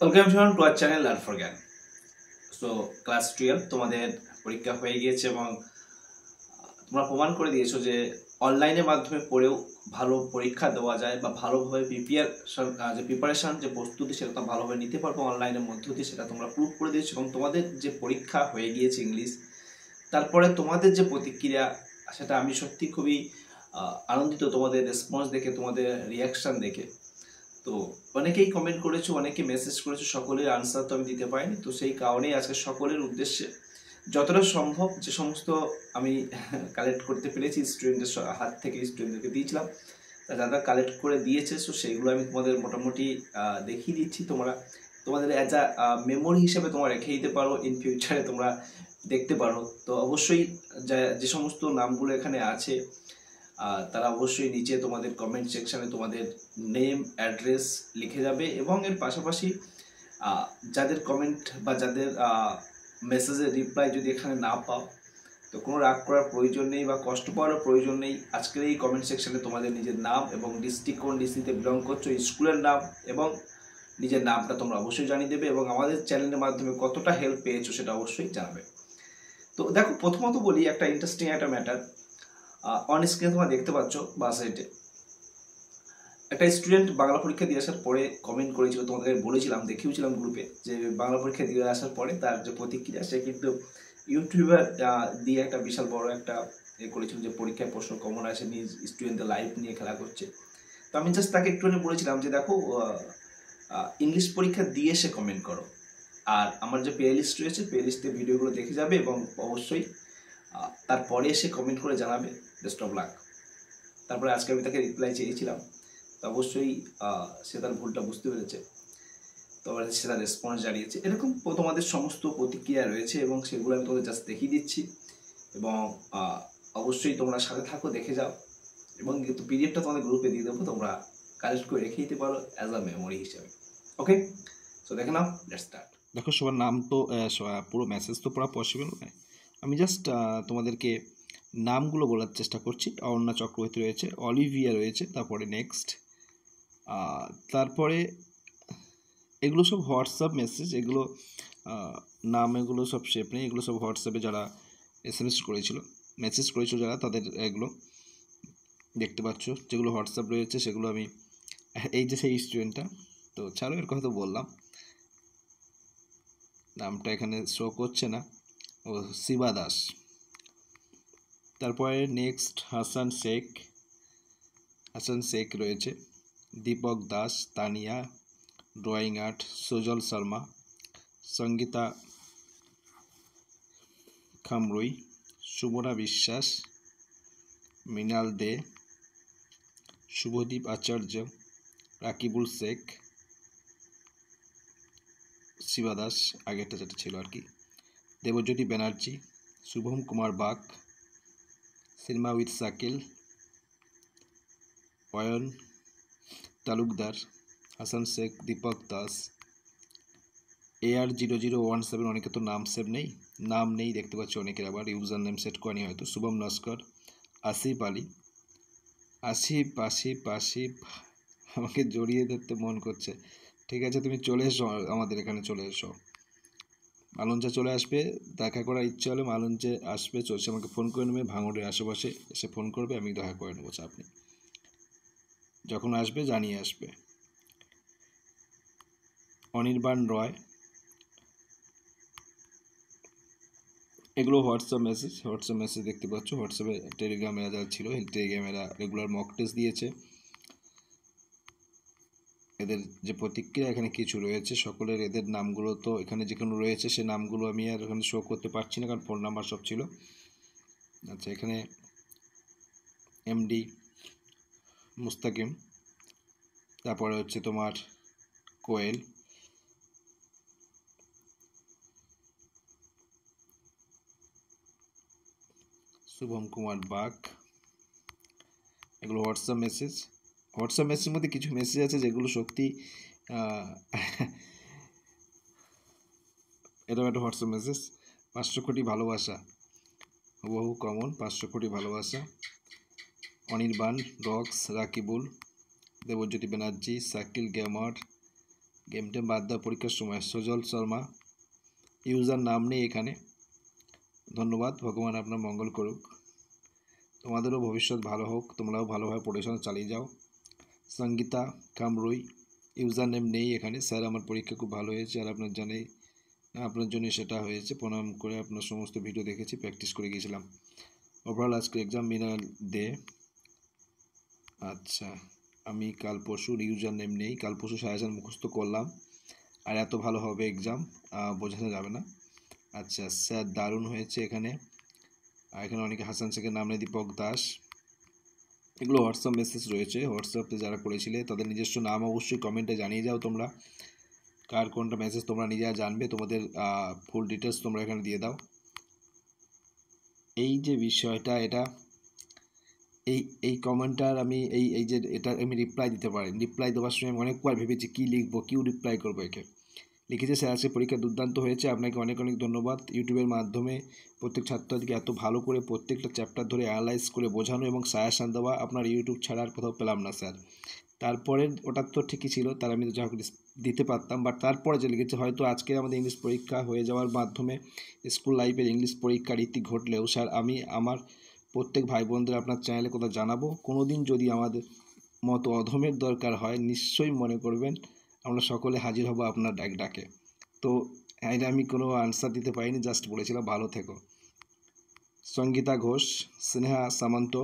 Welcome everyone to our channel learn for জ্ঞান। So class 12 তোমাদের পরীক্ষা হয়ে গিয়েছে এবং তোমরা প্রমাণ করে দিয়েছো যে অনলাইনের মাধ্যমে পড়েও ভালো পরীক্ষা দেওয়া যায় বা ভালোভাবে প্রিপারেশন যে প্রস্তুতি সেটা ভালোভাবে নিতে পারবো অনলাইনের মধ্য দিয়ে, সেটা তোমরা প্রুভ করে দিয়েছো। এবং তোমাদের যে পরীক্ষা হয়ে গিয়েছে ইংলিশ, তারপরে তোমাদের যে প্রতিক্রিয়া সেটা আমি সত্যি খুবই আনন্দিত তোমাদের রেসপন্স দেখে, তোমাদের রিয়াকশান দেখে। তো অনেকেই কমেন্ট করেছো, অনেকে মেসেজ করেছো, সকলের আনসার তো আমি দিতে পারিনি। তো সেই কারণেই আজকে সকলের উদ্দেশ্যে যতটা সম্ভব যে সমস্ত আমি কালেক্ট করতে পেরেছি স্টুডেন্টদের হাত থেকে স্টুডেন্টদেরকে দিয়েছিলাম, যারা কালেক্ট করে দিয়েছে, সো সেইগুলো আমি তোমাদের মোটামুটি দেখিয়ে দিচ্ছি। তোমরা তোমাদের অ্যাজ আ মেমোরি হিসেবে তোমরা রেখে দিতে পারো, ইন ফিউচারে তোমরা দেখতে পারো। তো অবশ্যই যে সমস্ত নামগুলো এখানে আছে তারা অবশ্যই নিচে তোমাদের কমেন্ট সেকশানে তোমাদের নেম অ্যাড্রেস লিখে যাবে। এবং এর পাশাপাশি যাদের কমেন্ট বা যাদের মেসেজের রিপ্লাই যদি এখানে না পাও, তো কোনো রাগ করার প্রয়োজন নেই বা কষ্ট পাওয়ার প্রয়োজন নেই। আজকের এই কমেন্ট সেকশানে তোমাদের নিজের নাম এবং ডিস্ট্রিক্ট কোন ডিস্ট্রিক্টে বিলং করছো, স্কুলের নাম এবং নিজের নামটা তোমরা অবশ্যই জানিয়ে দেবে এবং আমাদের চ্যানেলের মাধ্যমে কতটা হেল্প পেয়েছো সেটা অবশ্যই জানাবে। তো দেখো, প্রথমত বলি একটা ইন্টারেস্টিং একটা ম্যাটার। অন স্ক্রিনে তোমরা দেখতে পাচ্ছ বা সাইডে একটা স্টুডেন্ট বাংলা পরীক্ষা দিয়ে আসার পরে কমেন্ট করেছিল, তোমাদের বলেছিলাম, দেখিয়েছিলাম গ্রুপে, যে বাংলা পরীক্ষা দিয়ে আসার পরে তার যে প্রতিক্রিয়া, সে কিন্তু ইউটিউবার দিয়ে একটা বিশাল বড় একটা করেছিল যে পরীক্ষায় প্রশ্ন কমন আসে, নিজ স্টুডেন্টদের লাইভ নিয়ে খেলা করছে। তো আমি জাস্ট তাকে একটুখানি বলেছিলাম যে দেখো, ইংলিশ পরীক্ষা দিয়ে সে কমেন্ট করো, আর আমার যে প্লে লিস্ট রয়েছে প্লে লিস্টে ভিডিওগুলো দেখে যাবে এবং অবশ্যই তারপরে এসে কমেন্ট করে জানাবে বেস্ট অফ লাক। তারপরে আজকে আমি তাকে রিপ্লাই চেয়েছিলাম, তো অবশ্যই সে তার ভুলটা বুঝতে পেরেছে, তো সে তার রেসপন্স জানিয়েছে। এরকম তোমাদের সমস্ত প্রতিক্রিয়া রয়েছে এবং সেগুলো আমি তোমাদের জাস্ট দেখিয়ে দিচ্ছি। এবং অবশ্যই তোমরা সাথে থাকো, দেখে যাও। এবং কিন্তু পিডিএফটা তোমাদের গ্রুপে দিয়ে দেবো, তোমরা কালেক্ট করে রেখে দিতে পারো অ্যাজ আ মেমোরি হিসেবে। ওকে, সো দেখে নাও, লেটস স্টার্ট। দেখো, সবার নাম তো পুরো মেসেজ তো পড়া পসিবল নয়। আমি জাস্ট তোমাদেরকে নামগুলো বলার চেষ্টা করছি। অরণ্যা চক্রবর্তী রয়েছে, অলিভিয়া রয়েছে, তারপরে নেক্সট, তারপরে এগুলো সব হোয়াটসঅ্যাপ মেসেজ। এগুলো নাম, এগুলো সব শেপ নেই, এগুলো সব হোয়াটসঅ্যাপে যারা এসএমএস করেছিল, মেসেজ করেছিল যারা, তাদের এগুলো দেখতে পাচ্ছ। যেগুলো হোয়াটসঅ্যাপ রয়েছে সেগুলো আমি, এই যে সেই স্টুডেন্টটা, তো ছাড়ো, এর কথা তো বললাম, নামটা এখানে শো করছে না, ও শিবা দাস। তারপরে নেক্সট হাসান শেখ রয়েছে, দীপক দাস, তানিয়া, ড্রয়িং আর্ট, সুজল শর্মা, সঙ্গীতা খামরুই, সুমনা বিশ্বাস, মৃণাল দে, শুভদীপ আচার্য, রাকিবুল শেখ, শিবা দাস, আগেরটা যেটা ছিল আর কি, Debjyoti Banerjee, Shubham Kumar Bag, cinema with Shakil, Ayan Talukdar, Hasan Sheikh, Dipak Das, AR0017। অনেকে তো নাম নেই দেখতে পাচ্ছি, অনেকের আবার ইউজার নেম সেট করেনি হয়তো। শুভম নস্কর, আসিফ আলী, আসিফ, আমাকে জড়িয়ে ধরতে মন করছে। ঠিক আছে, তুমি চলে এসো, আমাদের এখানে চলে এসো, মালঞ্চে চলে আসবে। দেখা করার ইচ্ছে হলে মালঞ্চে আসবে, চলছে, আমাকে ফোন করে নেবে, ভাঙড়ের আশেপাশে এসে ফোন করবে, আমি দেখা করে নেবো, চাপ নেই। যখন আসবে জানিয়ে আসবে। অনির্বাণ রয়, এগুলো হোয়াটসঅ্যাপ মেসেজ দেখতে পাচ্ছ। হোয়াটসঅ্যাপে টেলিগ্রামেরা যা ছিল, টেলিগ্রামেরা রেগুলার মক টেস্ট দিয়েছে। এদের যে প্রতিক্রিয়া এখানে কিছু রয়েছে, সকলের এদের নামগুলো তো এখানে যেখানে রয়েছে, সে নামগুলো আমি আর এখানে শো করতে পারছি না, কারণ ফোন নাম্বার সব ছিল। আচ্ছা, এখানে MD মুস্তাকিম, তারপরে হচ্ছে তোমার কোয়েল, শুভম কুমার বাগ। এগুলো হোয়াটসঅ্যাপ মেসেজের মধ্যে কিছু মেসেজ আছে যেগুলো সত্যি এরকম একটা হোয়াটসঅ্যাপ মেসেজ, 500 কোটি ভালোবাসা, হুবহু কমন, 500 কোটি ভালোবাসা। Anirban, rocks, Rakibul, Debjyoti Banerjee, Shakil gamer, game টেম বাদ দেওয়া পরীক্ষার সময়। সজল শর্মা, ইউজার নাম নেই এখানে। ধন্যবাদ, ভগবান আপনার মঙ্গল করুক, তোমাদেরও ভবিষ্যৎ ভালো হোক, তোমরাও ভালোভাবে পড়াশোনা চালিয়ে যাও। সঙ্গীতা কামরুই, ইউজার নেম নেই এখানে। স্যার আমার পরীক্ষা খুব ভালো হয়েছে আর আপনার জানাই আপনার জন্য সেটা হয়েছে, প্রণাম করে আপনার সমস্ত ভিডিও দেখেছি, প্র্যাকটিস করে গিয়েছিলাম। ওভারঅল আজকে এক্সাম মিনাল দে। আচ্ছা, আমি কাল পরশু ইউজার নেম নেই, কাল পরশু সাজেশন মুখস্থ করলাম আর এত ভালো হবে এক্সাম বোঝানো যাবে না। আচ্ছা স্যার দারুণ হয়েছে এখানে। আর এখানে অনেকে হাসান শেখের নাম নেই, দীপক দাস। এগুলো হোয়াটসঅ্যাপ মেসেজ রয়েছে, হোয়াটসঅ্যাপে যারা করেছিলে তাদের নিজস্ব নাম অবশ্যই কমেন্টে জানিয়ে যাও তোমরা, কার কোনটা মেসেজ তোমরা নিজেরা জানবে, তোমাদের ফুল ডিটেলস তোমরা এখানে দিয়ে দাও। এই যে বিষয়টা, এটা এই কমেন্টটার আমি এই যে এটা আমি রিপ্লাই দিতে পারি, রিপ্লাই দেওয়ার সময় আমি অনেকবার ভেবেছি কী লিখবো, কী রিপ্লাই করবো। একে লিখেছে, স্যার আজকে পরীক্ষা দুর্দান্ত হয়েছে, আপনাকে অনেক অনেক ধন্যবাদ। ইউটিউবের মাধ্যমে প্রত্যেক ছাত্রছাত্রীকে এত ভালো করে প্রত্যেকটা চ্যাপ্টার ধরে অ্যানালাইজ করে বোঝানো এবং সাজেশান দেওয়া আপনার ইউটিউব ছাড়া আর কোথাও পেলাম না স্যার। তারপরে ওটা তো ঠিকই ছিল, তার আমি যা হোক দিতে পারতাম, বাট তারপরে যে লিখেছে হয়তো আজকে আমাদের ইংলিশ পরীক্ষা হয়ে যাওয়ার মাধ্যমে স্কুল লাইফের ইংলিশ পরীক্ষার রীতি ঘটলেও স্যার আমি আমার প্রত্যেক ভাই বোনদের আপনার চ্যানেলে কোথাও জানাবো। কোনো দিন যদি আমাদের মতো অধমের দরকার হয় নিশ্চয়ই মনে করবেন, আমরা সকলে হাজির হব আপনার ডাকে। তো এটা আমি কোনো আনসার দিতে পারিনি, জাস্ট বলেছিলাম ভালো থেকো। সঙ্গীতা ঘোষ, স্নেহা সামন্ত,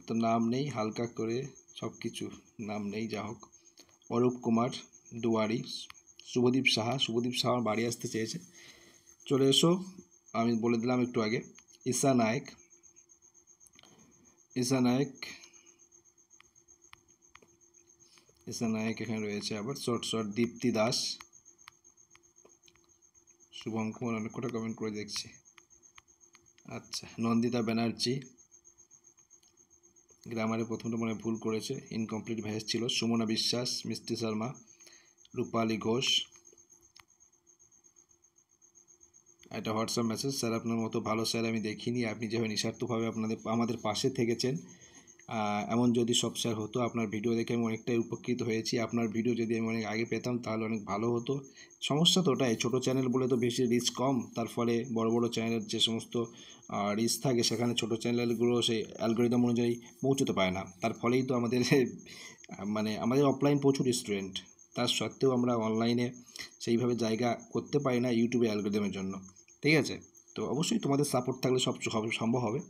তো নাম নেই, হালকা করে সব কিছু নাম নেই, যা হোক। অরূপ কুমার দুয়ারি, শুভদীপ সাহা আমার বাড়ি আসতে চেয়েছে, চলে এসো, আমি বলে দিলাম একটু আগে। ঈশা নায়েক এখানে রয়েছে আবার। শর্ট দীপ্তি দাস, শুভম কুমার, অনেক কটা কমেন্ট করে দেখছি। আচ্ছা, নন্দিতা ব্যানার্জি, গ্রামারে প্রথমটা মনে ভুল করেছে, ইনকমপ্লিট ভয়েস ছিল। সুমনা বিশ্বাস, মিষ্টি শর্মা, রূপালী ঘোষ। এটা হোয়াটসঅ্যাপ মেসেজ, স্যার আপনার মতো ভালো স্যার আমি দেখিনি, আপনি যেভাবে নিঃস্বার্থভাবে আমাদের পাশে থেকেছেন, এমন যদি সব স্যার হতো। আপনার ভিডিও দেখে আমি অনেকটাই উপকৃত হয়েছি, আপনার ভিডিও যদি আমি অনেক আগে পেতাম তাহলে অনেক ভালো হতো। সমস্যা তো ওটাই, ছোটো চ্যানেল বলে তো বেশি রিচ কম, তার ফলে বড় বড় চ্যানেলের যে সমস্ত রিচ থাকে সেখানে ছোটো চ্যানেলগুলো সেই অ্যালগোরিদম অনুযায়ী পৌঁছতে পারে না, তার ফলেই তো আমাদের মানে আমাদের অফলাইন প্রচুর স্টুডেন্ট, তার সত্ত্বেও আমরা অনলাইনে সেইভাবে জায়গা করতে পারি না ইউটিউবে অ্যালগোরিদমের জন্য। ঠিক আছে, তো অবশ্যই তোমাদের সাপোর্ট থাকলে সব সম্ভব হবে।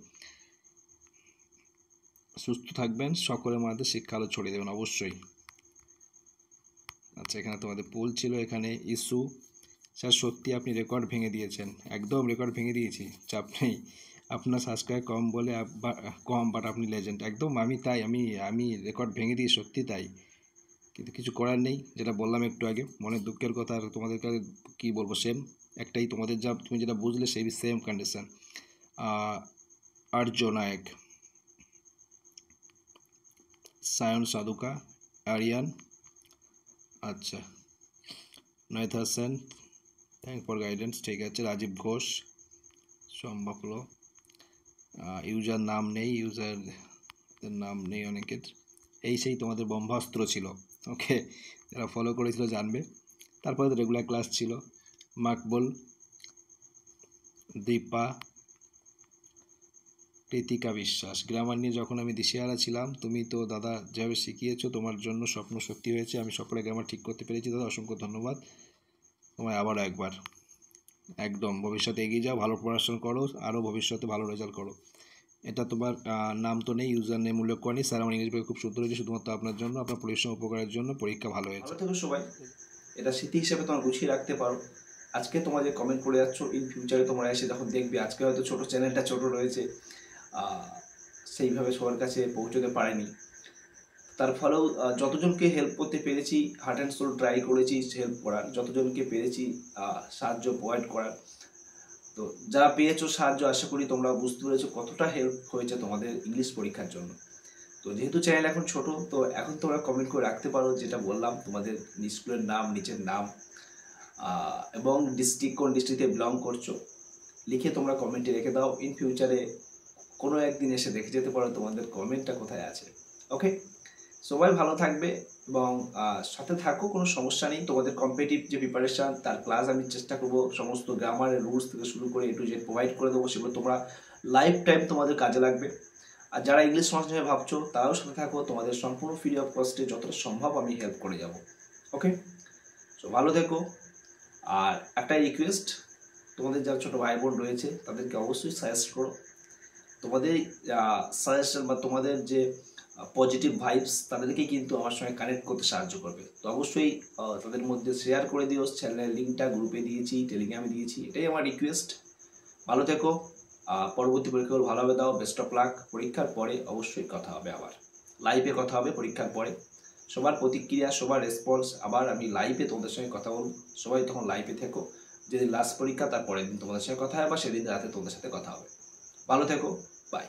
সুস্থ থাকবেন, সকলের মধ্যে শিক্ষা আলো ছড়িয়ে দেবেন অবশ্যই। আচ্ছা, এখানে তোমাদের পোল ছিল, এখানে ইস্যু। স্যার সত্যি আপনি রেকর্ড ভেঙে দিয়েছেন, একদম রেকর্ড ভেঙে দিয়েছি, চাপ নেই। আপনার সাবস্ক্রাইব কম বলে কম, বাট আপনি লেজেন্ড, একদম আমি তাই, আমি রেকর্ড ভেঙে দিই, সত্যি তাই, কিন্তু কিছু করার নেই। যেটা বললাম একটু আগে, মনের দুঃখের কথা, আর তোমাদের কাছে কী বলবো, সেম একটাই, তোমাদের তুমি যেটা বুঝলে সেই সেম কন্ডিশন। আর্য নায়ক, সায়ন সাধুকা, আরিয়ান, আচ্ছা, নয়থ হাসান, থ্যাংক ফর গাইডেন্স, ঠিক আছে। রাজীব ঘোষ, সম্ভব হলো। ইউজার নাম নেই অনেকের, এই সেই তোমাদের ব্রহ্মাস্ত্র ছিল, ওকে, যারা ফলো করেছিল জানবে। তারপরে তো রেগুলার ক্লাস ছিল। মাকবুল, দীপা, কৃতিকা বিশ্বাস, গ্রামার নিয়ে যখন আমি দিশেহারা ছিলাম, তুমি তো দাদা যেভাবে শিখিয়েছো, তোমার জন্য স্বপ্ন সত্যি হয়েছে, আমি সকলে গ্রামার ঠিক করতে পেরেছি দাদা, অসংখ্য ধন্যবাদ তোমায় আবারও একবার। একদম ভবিষ্যতে এগিয়ে যাও, ভালো পড়াশোনা করো, আরও ভবিষ্যতে ভালো রেজাল্ট করো। এটা তোমার নাম তো নেই, ইউজার নেম উল্লেখ করেনি, স্যার আমার ইংরেজি বই খুব শুদ্ধ হয়েছে, শুধুমাত্র আপনার জন্য, আপনার পরিশ্রম উপকারের জন্য, পরীক্ষা ভালো হয়েছে। ভালো থেকো সবাই, এটা স্মৃতি হিসেবে তোমরা গুছিয়ে রাখতে পারো। আজকে তোমরা যে কমেন্ট করে যাচ্ছ, ইন ফিউচারে তোমরা এসে যখন দেখবে আজকে হয়তো ছোটো চ্যানেলটা ছোটো রয়েছে, সেইভাবে সবার কাছে পৌঁছতে পারেনি, তার ফলেও যতজনকে হেল্প করতে পেরেছি, হার্ট অ্যান্ড সোল ট্রাই করেছি হেল্প করার, যতজনকে পেরেছি সাহায্য প্রোভাইড করার। তো যারা পেয়েছো সাহায্য, আশা করি তোমরা বুঝতে পেরেছো কতটা হেল্প হয়েছে তোমাদের ইংলিশ পরীক্ষার জন্য। তো যেহেতু চ্যানেল এখন ছোট, তো এখন তোমরা কমেন্ট করে রাখতে পারো, যেটা বললাম, তোমাদের স্কুলের নাম, নিচের নাম এবং ডিস্ট্রিক্ট, কোন ডিস্ট্রিক্টে বিলং করছো, লিখে তোমরা কমেন্টে রেখে দাও। ইন ফিউচারে কোনো একদিন এসে দেখে যেতে পারো তোমাদের কমেন্টটা কোথায় আছে। ওকে, সবাই ভালো থাকবে। এবং সাথে থাকো, কোনো সমস্যা নেই। তোমাদের কম্পিটিটিভ যে প্রিপারেশান তার ক্লাস আমি চেষ্টা করবো সমস্ত গ্রামারের রুলস থেকে শুরু করে A to Z প্রোভাইড করে দেবো, সেগুলো তোমরা লাইফ টাইম তোমাদের কাজে লাগবে। আর যারা ইংলিশ মাধ্যমে ভাবছো তারাও সাথে থাকো, তোমাদের সম্পূর্ণ ফ্রি অফ কস্টে যতটা সম্ভব আমি হেল্প করে যাব। ওকে, সো ভালো থেকো। আর একটা রিকোয়েস্ট, তোমাদের যারা ছোটো ভাই বোন রয়েছে তাদেরকে অবশ্যই সাজেস্ট করো। তোমাদের সাজেশন বা তোমাদের যে পজিটিভ ভাইবস তাদেরকে কিন্তু আমার সঙ্গে কানেক্ট করতে সাহায্য করবে। তো অবশ্যই তাদের মধ্যে শেয়ার করে দিও। চ্যানেলের লিঙ্কটা গ্রুপে দিয়েছি, টেলিগ্রামে দিয়েছি, এটাই আমার রিকোয়েস্ট। ভালো থেকো, পরবর্তী পরীক্ষাগুলো ভালোভাবে দাও। Best of luck. পরীক্ষার পরে অবশ্যই কথা হবে, আবার লাইভে কথা হবে পরীক্ষার পরে। সবার প্রতিক্রিয়া, সবার রেসপন্স, আবার আমি লাইভে তোমাদের সঙ্গে কথা বলব। সবাই তখন লাইভে থেকো। যেদিন লাস্ট পরীক্ষা তার পরের দিন তোমাদের সঙ্গে কথা হবে, বা সেদিন রাতে তোমাদের সাথে কথা হবে। ভালো থেকো, বাই।